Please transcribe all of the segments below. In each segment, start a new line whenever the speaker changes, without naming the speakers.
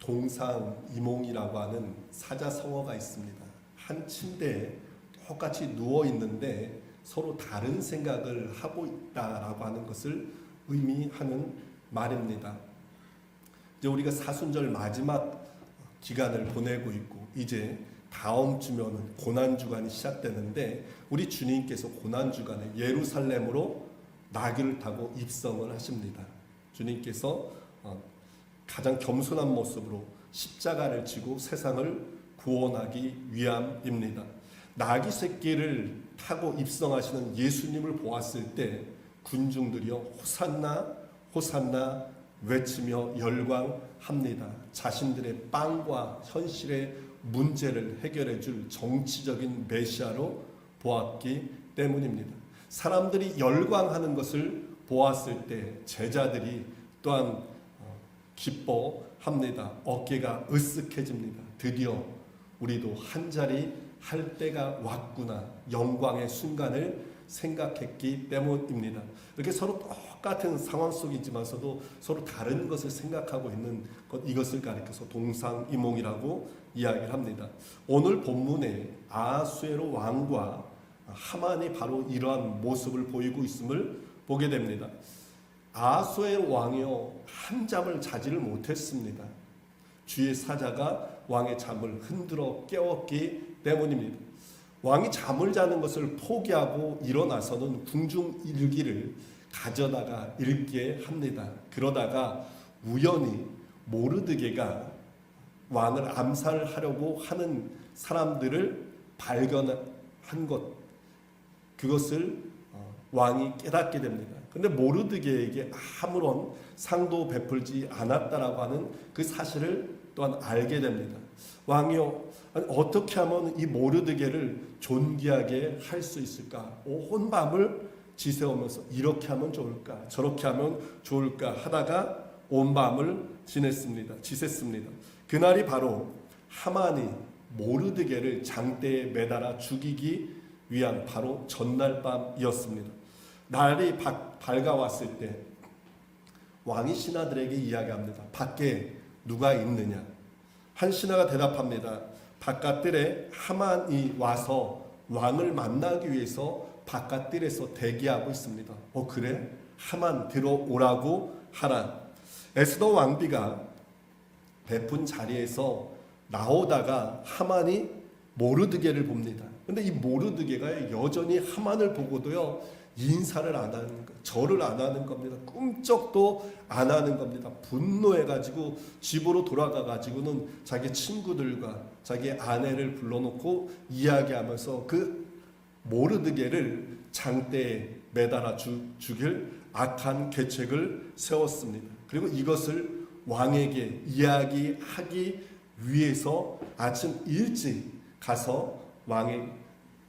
동상이몽이라고 하는 사자성어가 있습니다. 한 침대에 똑같이 누워 있는데 서로 다른 생각을 하고 있다라고 하는 것을 의미하는 말입니다. 이제 우리가 사순절 마지막 기간을 보내고 있고 이제 다음 주면은 고난 주간이 시작되는데 우리 주님께서 고난 주간에 예루살렘으로 나귀를 타고 입성을 하십니다. 주님께서 가장 겸손한 모습으로 십자가를 지고 세상을 구원하기 위함입니다. 나귀 새끼를 타고 입성하시는 예수님을 보았을 때 군중들이요 호산나 호산나 외치며 열광합니다. 자신들의 빵과 현실의 문제를 해결해 줄 정치적인 메시아로 보았기 때문입니다. 사람들이 열광하는 것을 보았을 때 제자들이 또한 기뻐합니다. 어깨가 으쓱해집니다. 드디어 우리도 한자리 할 때가 왔구나. 영광의 순간을 생각했기 때문입니다. 이렇게 서로 똑같은 상황 속이지만서도 서로 다른 것을 생각하고 있는 것, 이것을 가리켜서 동상이몽이라고 이야기를 합니다. 오늘 본문에 아하수에로 왕과 하만이 바로 이러한 모습을 보이고 있음을 보게 됩니다. 아하수에로 왕이요 한잠을 자지를 못했습니다. 주의 사자가 왕의 잠을 흔들어 깨웠기 때문입니다. 왕이 잠을 자는 것을 포기하고 일어나서는 궁중 일기를 가져다가 읽게 합니다. 그러다가 우연히 모르드게가 왕을 암살하려고 하는 사람들을 발견한 것, 그것을 왕이 깨닫게 됩니다. 그런데 모르드게에게 아무런 상도 베풀지 않았다라고 하는 그 사실을 또한 알게 됩니다. 왕이요, 어떻게 하면 이 모르드게를 존귀하게 할 수 있을까? 온 밤을 지새우면서 이렇게 하면 좋을까? 저렇게 하면 좋을까? 하다가 온 밤을 지냈습니다. 그날이 바로 하만이 모르드게를 장대에 매달아 죽이기 위한 바로 전날 밤이었습니다. 날이 밝아왔을 때 왕이 신하들에게 이야기합니다. 밖에 누가 있느냐? 한 신하가 대답합니다. 바깥들에 하만이 와서 왕을 만나기 위해서 바깥들에서 대기하고 있습니다. 그래? 하만 들어오라고 하라. 에스더 왕비가 베푼 자리에서 나오다가 하만이 모르드게를 봅니다. 근데 이 모르드게가 여전히 하만을 보고도요 인사를 안 하는 거, 절을 안 하는 겁니다. 꿈쩍도 안 하는 겁니다. 분노해가지고 집으로 돌아가가지고는 자기 친구들과 자기 아내를 불러놓고 이야기하면서 그 모르드게를 장대에 매달아 죽일 악한 계책을 세웠습니다. 그리고 이것을 왕에게 이야기하기 위해서 아침 일찍 가서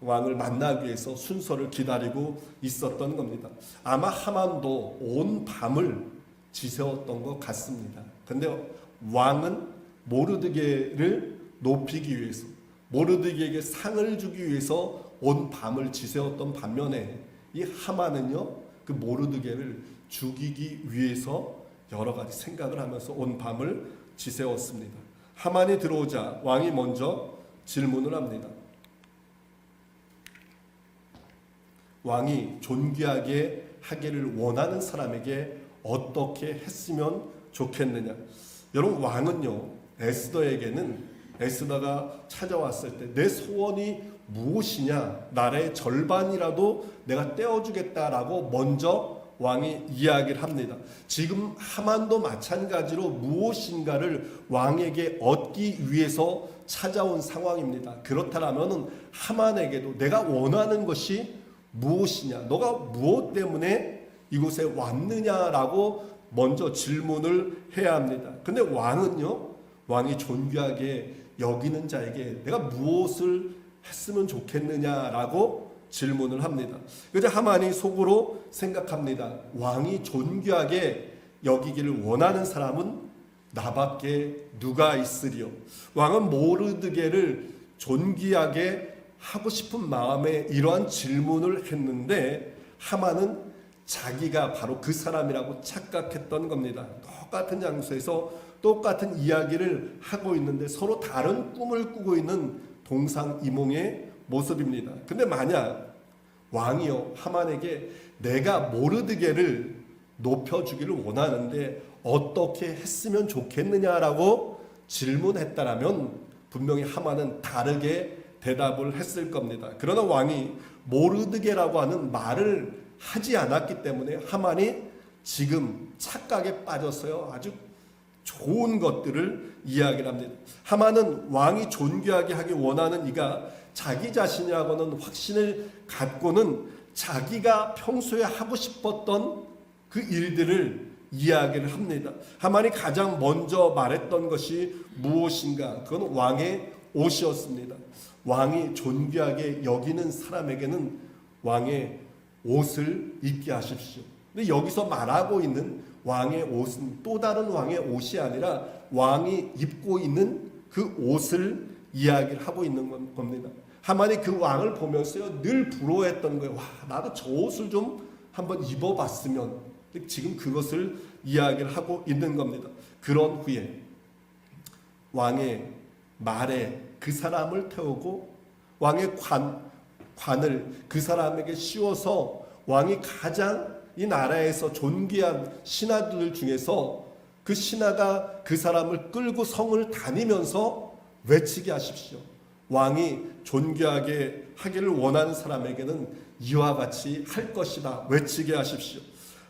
왕을 만나기 위해서 순서를 기다리고 있었던 겁니다. 아마 하만도 온 밤을 지새웠던 것 같습니다. 그런데 왕은 모르드게를 높이기 위해서, 모르드게에게 상을 주기 위해서 온 밤을 지새웠던 반면에 이 하만은요 그 모르드게를 죽이기 위해서 여러 가지 생각을 하면서 온 밤을 지새웠습니다. 하만이 들어오자 왕이 먼저 질문을 합니다. 왕이 존귀하게 하기를 원하는 사람에게 어떻게 했으면 좋겠느냐. 여러분, 왕은요 에스더가 찾아왔을 때 내 소원이 무엇이냐, 나라의 절반이라도 내가 떼어주겠다라고 먼저 왕이 이야기를 합니다. 지금 하만도 마찬가지로 무엇인가를 왕에게 얻기 위해서 찾아온 상황입니다. 그렇다면 하만에게도 내가 원하는 것이 무엇이냐, 너가 무엇 때문에 이곳에 왔느냐라고 먼저 질문을 해야 합니다. 근데 왕이 존귀하게 여기는 자에게 내가 무엇을 했으면 좋겠느냐라고 질문을 합니다. 그래서 하만이 속으로 생각합니다. 왕이 존귀하게 여기기를 원하는 사람은 나밖에 누가 있으리요. 왕은 모르드게를 존귀하게 하고 싶은 마음에 이러한 질문을 했는데 하만은 자기가 바로 그 사람이라고 착각했던 겁니다. 똑같은 장소에서 똑같은 이야기를 하고 있는데 서로 다른 꿈을 꾸고 있는 동상이몽의 모습입니다. 근데 만약 왕이요 하만에게 내가 모르드게를 높여주기를 원하는데 어떻게 했으면 좋겠느냐라고 질문했다라면 분명히 하만은 다르게 대답을 했을 겁니다. 그러나 왕이 모르드게라고 하는 말을 하지 않았기 때문에 하만이 지금 착각에 빠져서요 아주 좋은 것들을 이야기를 합니다. 하만은 왕이 존귀하게 하기 원하는 이가 자기 자신이라고는 확신을 갖고는 자기가 평소에 하고 싶었던 그 일들을 이야기를 합니다. 하만이 가장 먼저 말했던 것이 무엇인가? 그건 왕의 옷이었습니다. 왕이 존귀하게 여기는 사람에게는 왕의 옷을 입게 하십시오. 근데 여기서 말하고 있는 왕의 옷은 또 다른 왕의 옷이 아니라 왕이 입고 있는 그 옷을 이야기를 하고 있는 겁니다. 하만이 그 왕을 보면서요 늘 부러워했던 거예요. 와, 나도 저 옷을 좀 한번 입어봤으면. 지금 그것을 이야기를 하고 있는 겁니다. 그런 후에 왕의 말에 그 사람을 태우고 왕의 관을 그 사람에게 씌워서 왕이 가장 이 나라에서 존귀한 신하들 중에서 그 신하가 그 사람을 끌고 성을 다니면서 외치게 하십시오. 왕이 존귀하게 하기를 원하는 사람에게는 이와 같이 할 것이다 외치게 하십시오.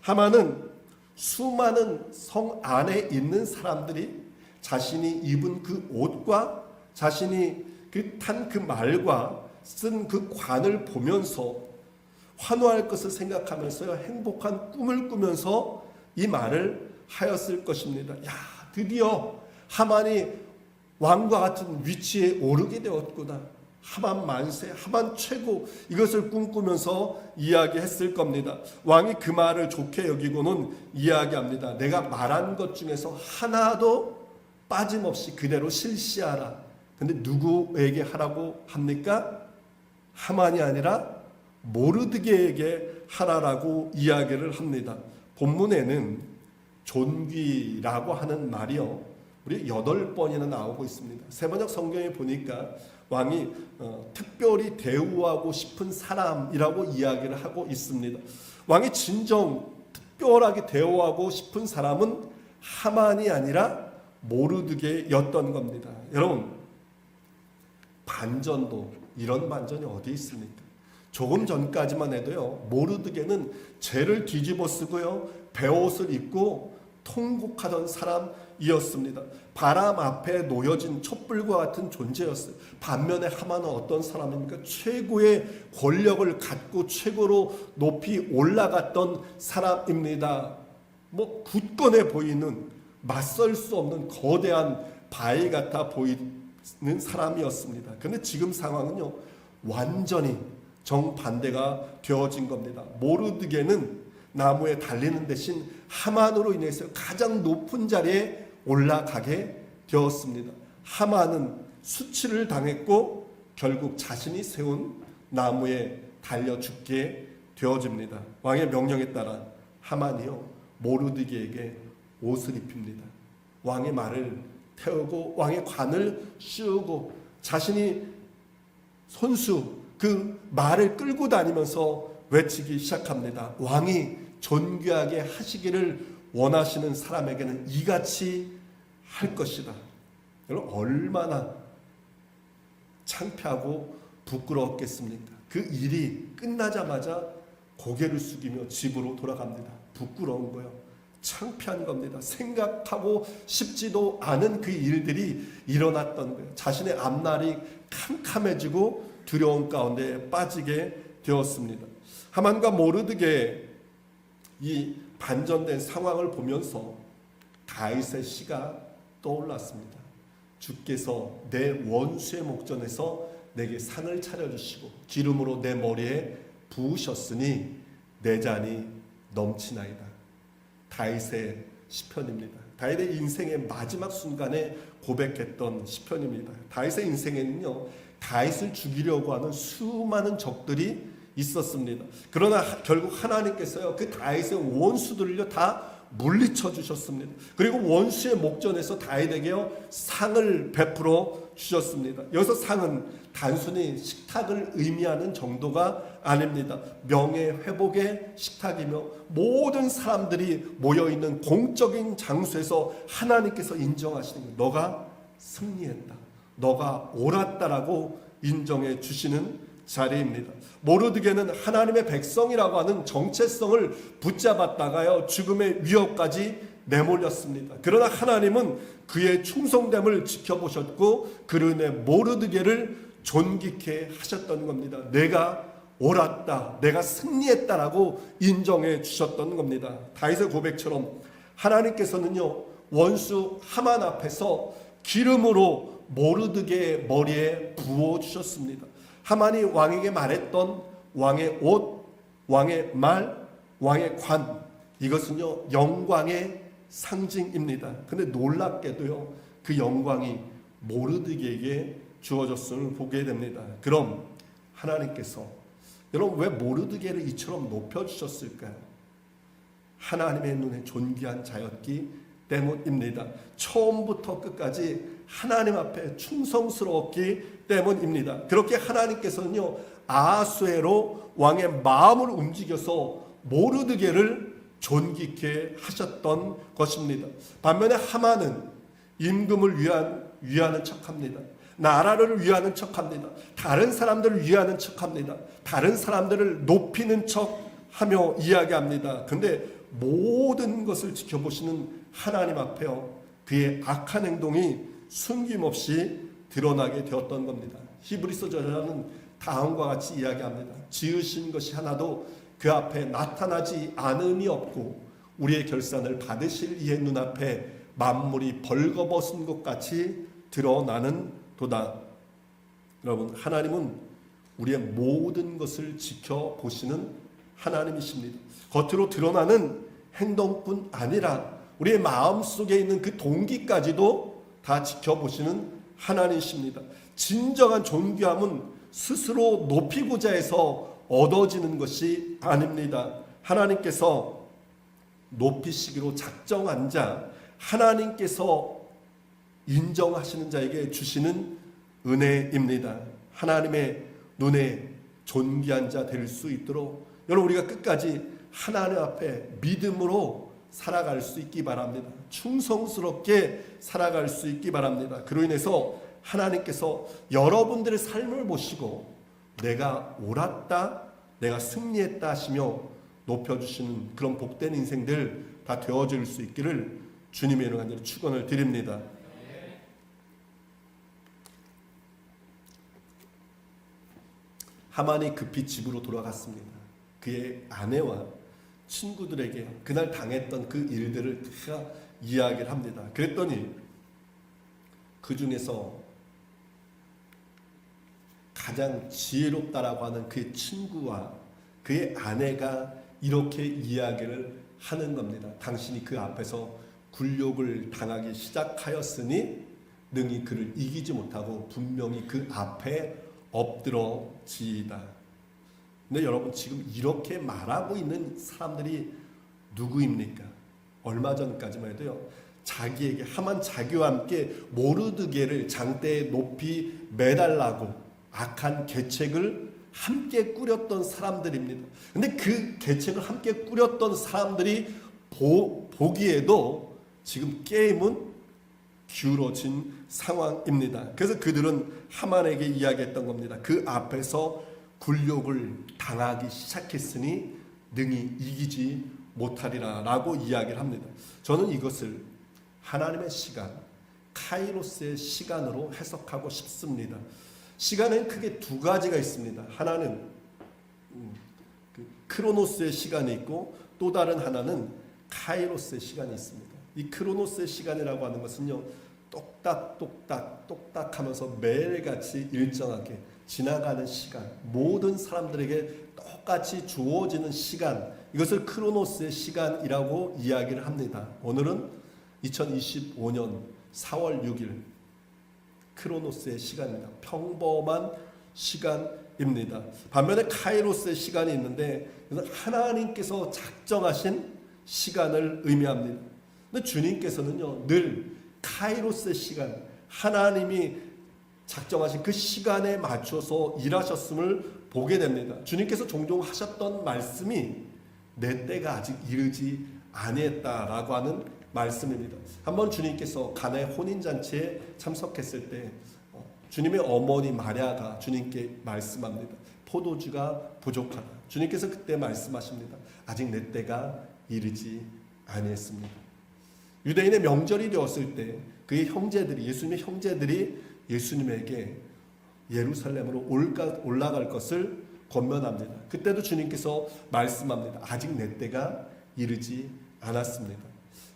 하만은 수많은 성 안에 있는 사람들이 자신이 입은 그 옷과 자신이 탄 그 말과 쓴 그 관을 보면서 환호할 것을 생각하면서 행복한 꿈을 꾸면서 이 말을 하였을 것입니다. 야, 드디어 하만이 왕과 같은 위치에 오르게 되었구나. 하만 만세, 하만 최고, 이것을 꿈꾸면서 이야기했을 겁니다. 왕이 그 말을 좋게 여기고는 이야기합니다. 내가 말한 것 중에서 하나도 빠짐없이 그대로 실시하라. 근데 누구에게 하라고 합니까? 하만이 아니라 모르드게에게 하라라고 이야기를 합니다. 본문에는 존귀라고 하는 말이요 우리 8번이나 나오고 있습니다. 세번역 성경에 보니까 왕이 특별히 대우하고 싶은 사람이라고 이야기를 하고 있습니다. 왕이 진정 특별하게 대우하고 싶은 사람은 하만이 아니라 모르드게였던 겁니다. 여러분, 반전도 이런 반전이 어디 있습니까? 조금 전까지만 해도요 모르드게는 죄를 뒤집어 쓰고요 베옷을 입고 통곡하던 사람이었습니다. 바람 앞에 놓여진 촛불과 같은 존재였어요. 반면에 하만은 어떤 사람입니까? 최고의 권력을 갖고 최고로 높이 올라갔던 사람입니다. 굳건해 보이는, 맞설 수 없는 거대한 바위 같아 보이는 사람이었습니다. 그런데 지금 상황은요 완전히 정반대가 되어진 겁니다. 모르드게는 나무에 달리는 대신 하만으로 인해서 가장 높은 자리에 올라가게 되었습니다. 하만은 수치를 당했고 결국 자신이 세운 나무에 달려 죽게 되어집니다. 왕의 명령에 따라 하만이요 모르드게에게 옷을 입힙니다. 왕의 말을 태우고 왕의 관을 씌우고 자신이 손수 그 말을 끌고 다니면서 외치기 시작합니다. 왕이 존귀하게 하시기를 원하시는 사람에게는 이같이 할 것이다. 여러분 얼마나 창피하고 부끄러웠겠습니까? 그 일이 끝나자마자 고개를 숙이며 집으로 돌아갑니다. 부끄러운 거요. 창피한 겁니다. 생각하고 싶지도 않은 그 일들이 일어났던 거예요. 자신의 앞날이 캄캄해지고 두려움 가운데 빠지게 되었습니다. 하만과 모르드게 이 반전된 상황을 보면서 다윗의 시가 떠올랐습니다. 주께서 내 원수의 목전에서 내게 상을 차려주시고 기름으로 내 머리에 부으셨으니 내 잔이 넘치나이다. 다윗의 시편입니다. 다윗의 인생의 마지막 순간에 고백했던 시편입니다. 다윗의 인생에는요 다윗을 죽이려고 하는 수많은 적들이 있었습니다. 그러나 결국 하나님께서요 그 다윗의 원수들을요 다 물리쳐 주셨습니다. 그리고 원수의 목전에서 다윗에게요 상을 베풀어 주셨습니다. 여기서 상은 단순히 식탁을 의미하는 정도가 아닙니다. 명예 회복의 식탁이며 모든 사람들이 모여있는 공적인 장소에서 하나님께서 인정하시는 거예요. 너가 승리했다, 너가 옳았다라고 인정해 주시는 자리입니다. 모르드게는 하나님의 백성이라고 하는 정체성을 붙잡았다가요 죽음의 위협까지 내몰렸습니다. 그러나 하나님은 그의 충성됨을 지켜보셨고 그로 인해 모르드게를 존귀케 하셨던 겁니다. 내가 옳았다, 내가 승리했다라고 인정해 주셨던 겁니다. 다윗의 고백처럼 하나님께서는요 원수 하만 앞에서 기름으로 모르드게의 머리에 부어 주셨습니다. 하만이 왕에게 말했던 왕의 옷, 왕의 말, 왕의 관, 이것은요 영광의 상징입니다. 근데 놀랍게도요 그 영광이 모르드게에게 주어졌음을 보게 됩니다. 그럼 하나님께서 여러분 왜 모르드게를 이처럼 높여주셨을까요? 하나님의 눈에 존귀한 자였기 때문입니다. 처음부터 끝까지 하나님 앞에 충성스러웠기 때문입니다. 그렇게 하나님께서는요 아하수에로 왕의 마음을 움직여서 모르드게를 존귀케 하셨던 것입니다. 반면에 하만은 임금을 위하는 척합니다. 나라를 위하는 척합니다. 다른 사람들을 위하는 척합니다. 다른 사람들을 높이는 척하며 이야기합니다. 근데 모든 것을 지켜보시는 하나님 앞에요 그의 악한 행동이 숨김없이 드러나게 되었던 겁니다. 히브리서 저자는 다음과 같이 이야기합니다. 지으신 것이 하나도 그 앞에 나타나지 않음이 없고 우리의 결산을 받으실 이의 눈앞에 만물이 벌거벗은 것 같이 드러나는 도다. 여러분 하나님은 우리의 모든 것을 지켜보시는 하나님이십니다. 겉으로 드러나는 행동뿐 아니라 우리의 마음속에 있는 그 동기까지도 다 지켜보시는 하나님이십니다. 진정한 존귀함은 스스로 높이고자 해서 얻어지는 것이 아닙니다. 하나님께서 높이시기로 작정한 자, 하나님께서 인정하시는 자에게 주시는 은혜입니다. 하나님의 눈에 존귀한 자 될 수 있도록 여러분 우리가 끝까지 하나님 앞에 믿음으로 살아갈 수 있기 바랍니다. 충성스럽게 살아갈 수 있기 바랍니다. 그로 인해서 하나님께서 여러분들의 삶을 보시고 내가 옳았다, 내가 승리했다 하시며 높여주시는 그런 복된 인생들 다 되어질 수 있기를 주님의 이름으로 간절히 축원을 드립니다. 하만이 급히 집으로 돌아갔습니다. 그의 아내와 친구들에게 그날 당했던 그 일들을 다 이야기를 합니다. 그랬더니 그 중에서 가장 지혜롭다라고 하는 그의 친구와 그의 아내가 이렇게 이야기를 하는 겁니다. 당신이 그 앞에서 굴욕을 당하기 시작하였으니 능히 그를 이기지 못하고 분명히 그 앞에 엎드러지이다. 근데 여러분 지금 이렇게 말하고 있는 사람들이 누구입니까? 얼마 전까지만 해도요 자기에게 하만 자기와 함께 모르드게를 장대에 높이 매달라고 악한 계책을 함께 꾸렸던 사람들입니다. 근데 그 계책을 함께 꾸렸던 사람들이 보기에도 지금 게임은 기울어진 상황입니다. 그래서 그들은 하만에게 이야기했던 겁니다. 그 앞에서 굴욕을 당하기 시작했으니 능히 이기지 못하리라 라고 이야기를 합니다. 저는 이것을 하나님의 시간, 카이로스의 시간으로 해석하고 싶습니다. 시간은 크게 두 가지가 있습니다. 하나는 크로노스의 시간이 있고 또 다른 하나는 카이로스의 시간이 있습니다. 이 크로노스의 시간이라고 하는 것은요 똑딱 하면서 매일같이 일정하게 지나가는 시간, 모든 사람들에게 똑같이 주어지는 시간, 이것을 크로노스의 시간이라고 이야기를 합니다. 오늘은 2025년 4월 6일 크로노스의 시간입니다. 평범한 시간입니다. 반면에 카이로스의 시간이 있는데 하나님께서 작정하신 시간을 의미합니다. 근데 주님께서는요 늘 카이로스의 시간, 하나님이 작정하신 그 시간에 맞춰서 일하셨음을 보게 됩니다. 주님께서 종종 하셨던 말씀이 내 때가 아직 이르지 아니했다라고 하는 말씀입니다. 한번 주님께서 가나의 혼인잔치에 참석했을 때 주님의 어머니 마리아가 주님께 말씀합니다. 포도주가 부족하다. 주님께서 그때 말씀하십니다. 아직 내 때가 이르지 아니했습니다. 유대인의 명절이 되었을 때 그의 형제들이, 예수님의 형제들이 예수님에게 예루살렘으로 올라갈 것을 권면합니다. 그때도 주님께서 말씀합니다. 아직 내 때가 이르지 않았습니다.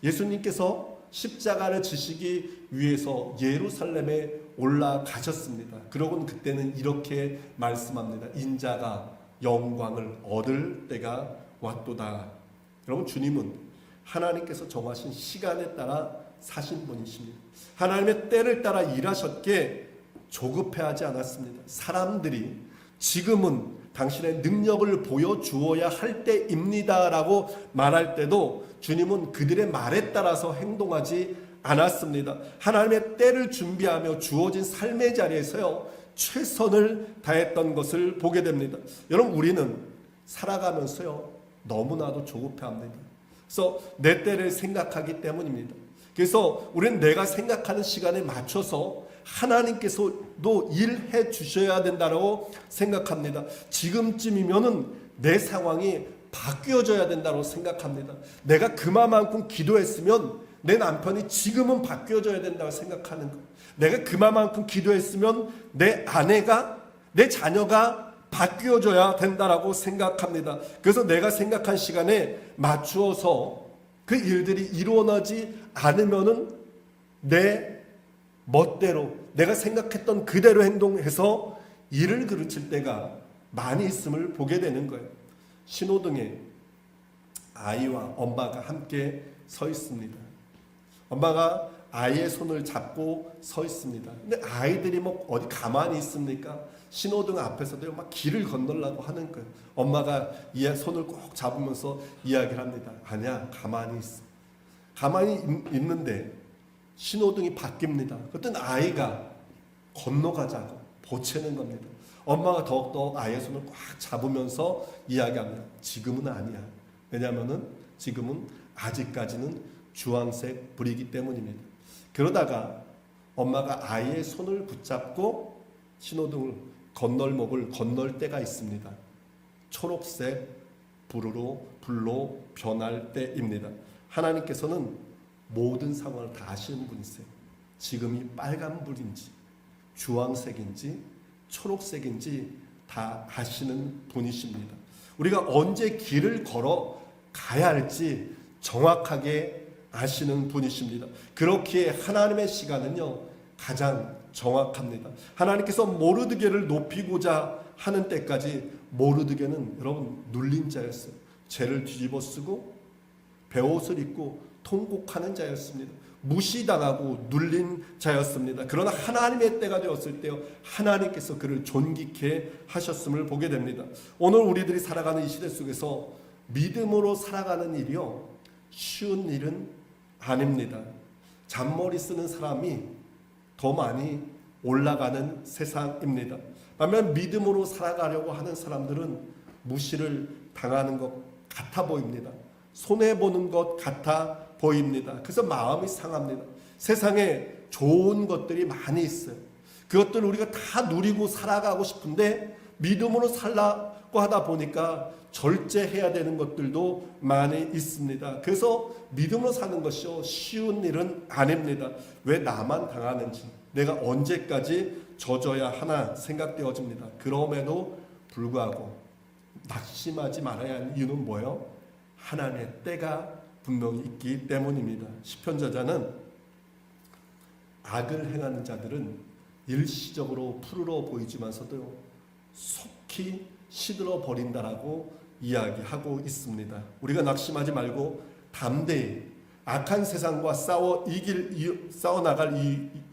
예수님께서 십자가를 지시기 위해서 예루살렘에 올라가셨습니다. 그러고는 그때는 이렇게 말씀합니다. 인자가 영광을 얻을 때가 왔도다. 여러분, 주님은 하나님께서 정하신 시간에 따라 사신 분이십니다. 하나님의 때를 따라 일하셨기에 조급해하지 않았습니다. 사람들이 지금은 당신의 능력을 보여주어야 할 때입니다라고 말할 때도 주님은 그들의 말에 따라서 행동하지 않았습니다. 하나님의 때를 준비하며 주어진 삶의 자리에서요 최선을 다했던 것을 보게 됩니다. 여러분, 우리는 살아가면서요 너무나도 조급해합니다. 그래서 내 때를 생각하기 때문입니다. 그래서 우리는 내가 생각하는 시간에 맞춰서 하나님께서도 일해 주셔야 된다고 생각합니다. 지금쯤이면은 내 상황이 바뀌어져야 된다고 생각합니다. 내가 그만큼 기도했으면 내 남편이 지금은 바뀌어져야 된다고 생각하는 것. 내가 그만큼 기도했으면 내 아내가, 내 자녀가 바뀌어져야 된다고 생각합니다. 그래서 내가 생각한 시간에 맞추어서 그 일들이 이루어지지 않으면은 내 멋대로 내가 생각했던 그대로 행동해서 일을 그르칠 때가 많이 있음을 보게 되는 거예요. 신호등에 아이와 엄마가 함께 서 있습니다. 엄마가 아이의 손을 잡고 서 있습니다. 근데 아이들이 뭐 어디 가만히 있습니까? 신호등 앞에서도 막 길을 건너려고 하는 거예요. 엄마가 이 손을 꼭 잡으면서 이야기를 합니다. 아니야, 가만히 있어. 가만히 있는데 신호등이 바뀝니다. 그때 아이가 건너가자고 보채는 겁니다. 엄마가 더욱더 아이의 손을 꽉 잡으면서 이야기합니다. 지금은 아니야. 왜냐하면 지금은 아직까지는 주황색 불이기 때문입니다. 그러다가 엄마가 아이의 손을 붙잡고 신호등을 건널목을 건널 때가 있습니다. 초록색 불로 변할 때입니다. 하나님께서는 모든 상황을 다 아시는 분이세요. 지금이 빨간불인지 주황색인지 초록색인지 다 아시는 분이십니다. 우리가 언제 길을 걸어 가야 할지 정확하게 아시는 분이십니다. 그렇기에 하나님의 시간은요 가장 정확합니다. 하나님께서 모르드게를 높이고자 하는 때까지 모르드게는 여러분 눌린 자였어요. 죄를 뒤집어 쓰고 베옷을 입고 통곡하는 자였습니다. 무시당하고 눌린 자였습니다. 그러나 하나님의 때가 되었을 때요 하나님께서 그를 존귀케 하셨음을 보게 됩니다. 오늘 우리들이 살아가는 이 시대 속에서 믿음으로 살아가는 일이요 쉬운 일은 아닙니다. 잔머리 쓰는 사람이 더 많이 올라가는 세상입니다. 반면 믿음으로 살아가려고 하는 사람들은 무시를 당하는 것 같아 보입니다. 손해보는 것 같아 보입니다. 그래서 마음이 상합니다. 세상에 좋은 것들이 많이 있어요. 그것들을 우리가 다 누리고 살아가고 싶은데 믿음으로 살라고 하다 보니까 절제해야 되는 것들도 많이 있습니다. 그래서 믿음으로 사는 것이 쉬운 일은 아닙니다. 왜 나만 당하는지, 내가 언제까지 져줘야 하나 생각되어집니다. 그럼에도 불구하고 낙심하지 말아야 하는 이유는 뭐예요? 하나님의 때가 분명히 있기 때문입니다. 시편저자는 악을 행하는 자들은 일시적으로 푸르러 보이지만서도 속히 시들어 버린다라고 이야기하고 있습니다. 우리가 낙심하지 말고 담대히 악한 세상과 싸워 나갈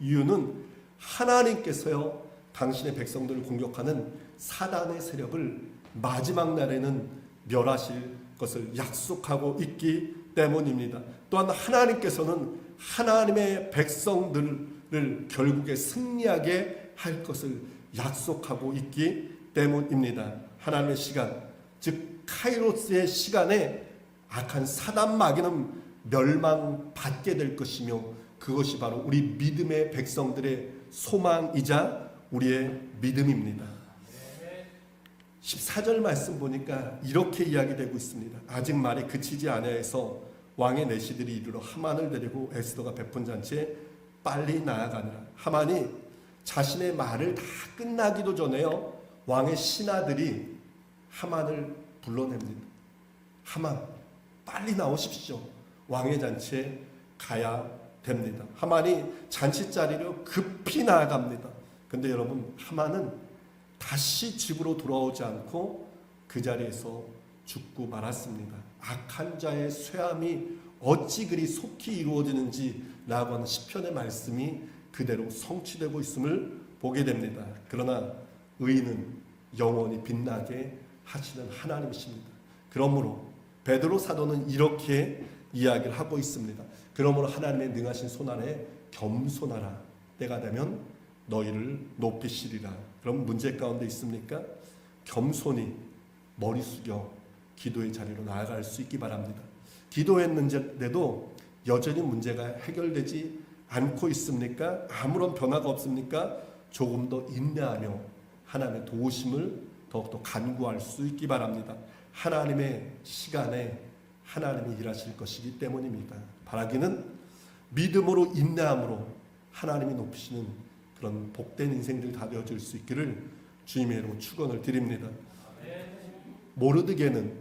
이유는 하나님께서요 당신의 백성들을 공격하는 사단의 세력을 마지막 날에는 멸하실 것을 약속하고 있기 때문입니다. 또한 하나님께서는 하나님의 백성들을 결국에 승리하게 할 것을 약속하고 있기 때문입니다. 하나님의 시간, 즉 카이로스의 시간에 악한 사단 마귀는 멸망받게 될 것이며, 그것이 바로 우리 믿음의 백성들의 소망이자 우리의 믿음입니다. 14절 말씀 보니까 이렇게 이야기되고 있습니다. 아직 말이 그치지 아니하여서 왕의 내시들이 이르러 하만을 데리고 에스더가 베푼 잔치에 빨리 나아가니라. 하만이 자신의 말을 다 끝나기도 전에요, 왕의 신하들이 하만을 불러냅니다. 하만, 빨리 나오십시오. 왕의 잔치에 가야 됩니다. 하만이 잔치 자리로 급히 나아갑니다. 근데 여러분, 하만은 다시 집으로 돌아오지 않고 그 자리에서 죽고 말았습니다. 악한 자의 쇠함이 어찌 그리 속히 이루어지는지 라고 하는 시편의 말씀이 그대로 성취되고 있음을 보게 됩니다. 그러나 의인은 영원히 빛나게 하시는 하나님이십니다. 그러므로 베드로 사도는 이렇게 이야기를 하고 있습니다. 그러므로 하나님의 능하신 손 아래 겸손하라. 때가 되면 너희를 높이시리라. 그럼 문제 가운데 있습니까? 겸손히 머리 숙여 기도의 자리로 나아갈 수 있기 바랍니다. 기도했는데도 여전히 문제가 해결되지 않고 있습니까? 아무런 변화가 없습니까? 조금 더 인내하며 하나님의 도우심을 더욱더 간구할 수 있기 바랍니다. 하나님의 시간에 하나님이 일하실 것이기 때문입니다. 바라기는 믿음으로 인내함으로 하나님이 높이시는 그런 복된 인생들 다 되어질 수 있기를 주님의 이름으로 축원을 드립니다. 모르드게는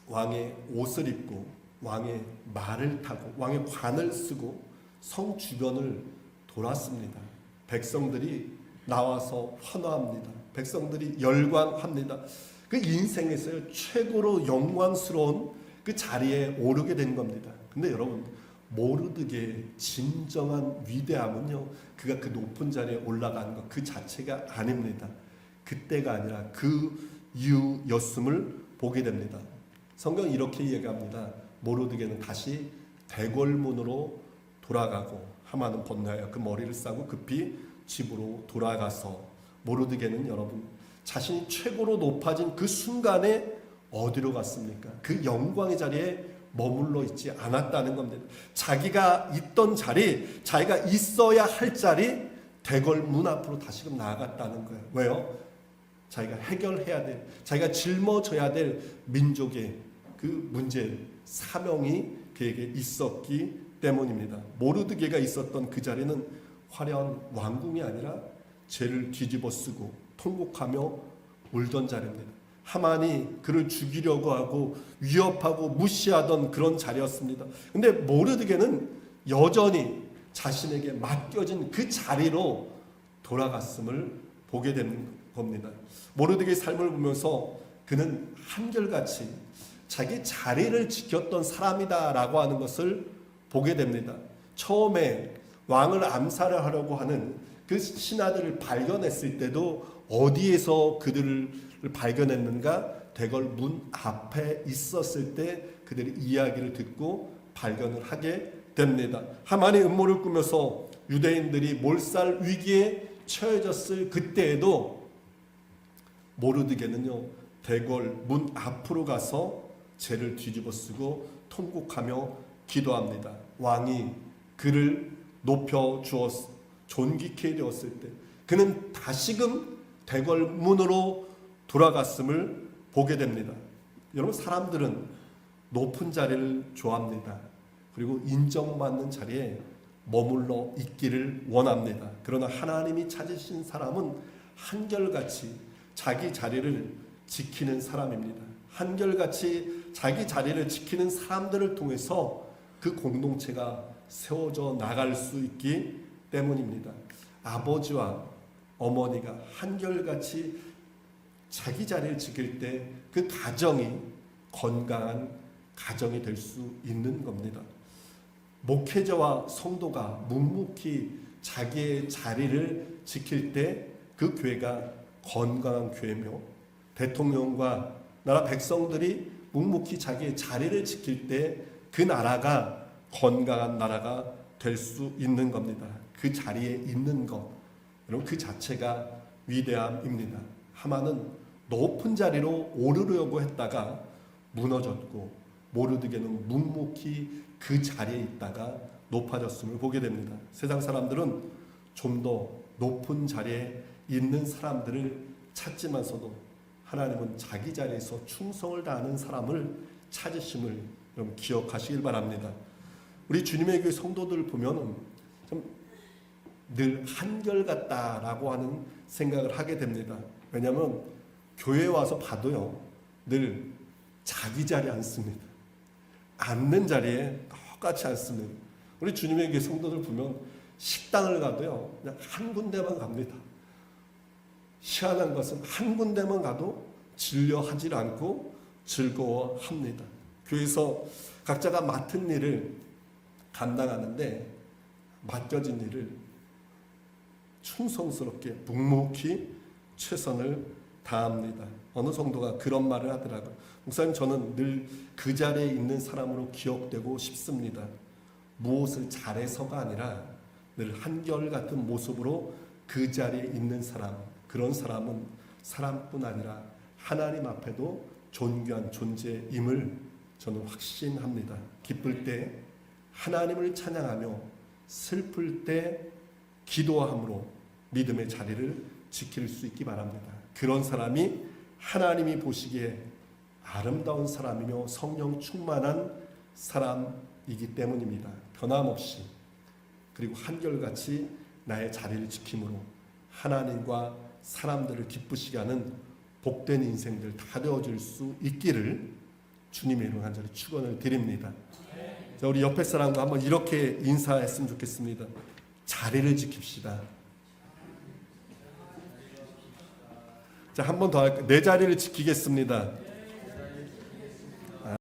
왕의 옷을 입고 왕의 말을 타고 왕의 관을 쓰고 성 주변을 돌았습니다. 백성들이 나와서 환호합니다. 백성들이 열광합니다. 그 인생에서 최고로 영광스러운 그 자리에 오르게 된 겁니다. 근데 여러분, 모르드게의 진정한 위대함은요, 그가 그 높은 자리에 올라가는 것 그 자체가 아닙니다. 그때가 아니라 그 이유였음을 보게 됩니다. 성경이 이렇게 이야기합니다. 모르드게는 다시 대궐문으로 돌아가고 하만은 번뇌하여 그 머리를 싸고 급히 집으로 돌아가서, 모르드게는 여러분 자신이 최고로 높아진 그 순간에 어디로 갔습니까? 그 영광의 자리에 머물러 있지 않았다는 겁니다. 자기가 있던 자리, 자기가 있어야 할 자리, 대궐 문 앞으로 다시금 나아갔다는 거예요. 왜요? 자기가 해결해야 될, 자기가 짊어져야 될 민족의 그 문제, 사명이 그에게 있었기 때문입니다. 모르드게가 있었던 그 자리는 화려한 왕궁이 아니라 죄를 뒤집어 쓰고 통곡하며 울던 자리입니다. 하만이 그를 죽이려고 하고 위협하고 무시하던 그런 자리였습니다. 근데 모르드게는 여전히 자신에게 맡겨진 그 자리로 돌아갔음을 보게 되는 겁니다. 모르드게의 삶을 보면서 그는 한결같이 자기 자리를 지켰던 사람이다라고 하는 것을 보게 됩니다. 처음에 왕을 암살하려고 하는 그 신하들을 발견했을 때도 어디에서 그들을 발견했는가? 대궐 문 앞에 있었을 때 그들의 이야기를 듣고 발견을 하게 됩니다. 하만이 음모를 꾸며서 유대인들이 몰살 위기에 처해졌을 그때에도 모르드게는요, 대궐 문 앞으로 가서 죄를 뒤집어 쓰고 통곡하며 기도합니다. 왕이 그를 높여 주었, 존귀케 되었을 때 그는 다시금 대궐 문으로 돌아갔음을 보게 됩니다. 여러분, 사람들은 높은 자리를 좋아합니다. 그리고 인정받는 자리에 머물러 있기를 원합니다. 그러나 하나님이 찾으신 사람은 한결같이 자기 자리를 지키는 사람입니다. 한결같이 자기 자리를 지키는 사람들을 통해서 그 공동체가 세워져 나갈 수 있기 때문입니다. 아버지와 어머니가 한결같이 자기 자리를 지킬 때 그 가정이 건강한 가정이 될 수 있는 겁니다. 목회자와 성도가 묵묵히 자기의 자리를 지킬 때 그 교회가 건강한 교회며, 대통령과 나라 백성들이 묵묵히 자기의 자리를 지킬 때 그 나라가 건강한 나라가 될 수 있는 겁니다. 그 자리에 있는 것, 여러분, 그 자체가 위대함입니다. 하만은 높은 자리로 오르려고 했다가 무너졌고, 모르드게는 묵묵히 그 자리에 있다가 높아졌음을 보게 됩니다. 세상 사람들은 좀 더 높은 자리에 있는 사람들을 찾지만서도 하나님은 자기 자리에서 충성을 다하는 사람을 찾으심을 여러분 기억하시길 바랍니다. 우리 주님의 교회 성도들 보면 좀 늘 한결같다라고 하는 생각을 하게 됩니다. 왜냐하면 교회에 와서 봐도요, 늘 자기 자리에 앉습니다. 앉는 자리에 똑같이 앉습니다. 우리 주님의 교회 성도들 보면 식당을 가도요, 그냥 한 군데만 갑니다. 희한한 것은 한 군데만 가도 진료하지 않고 즐거워합니다. 교회에서 각자가 맡은 일을 감당하는데 맡겨진 일을 충성스럽게 묵묵히 최선을 다합니다. 어느 성도가 그런 말을 하더라고요. 목사님, 저는 늘 그 자리에 있는 사람으로 기억되고 싶습니다. 무엇을 잘해서가 아니라 늘 한결같은 모습으로 그 자리에 있는 사람, 그런 사람은 사람뿐 아니라 하나님 앞에도 존귀한 존재임을 저는 확신합니다. 기쁠 때 하나님을 찬양하며 슬플 때 기도함으로 믿음의 자리를 지킬 수 있기 바랍니다. 그런 사람이 하나님이 보시기에 아름다운 사람이며 성령 충만한 사람이기 때문입니다. 변함없이, 그리고 한결같이 나의 자리를 지킴으로 하나님과 사람들을 기쁘시게 하는 복된 인생들 다 되어질 수 있기를 주님의 이름으로 간절히 축원을 드립니다. 자, 우리 옆에 사람과 한번 이렇게 인사했으면 좋겠습니다. 자리를 지킵시다. 자, 한 번 더 할까요? 내 자리를 지키겠습니다.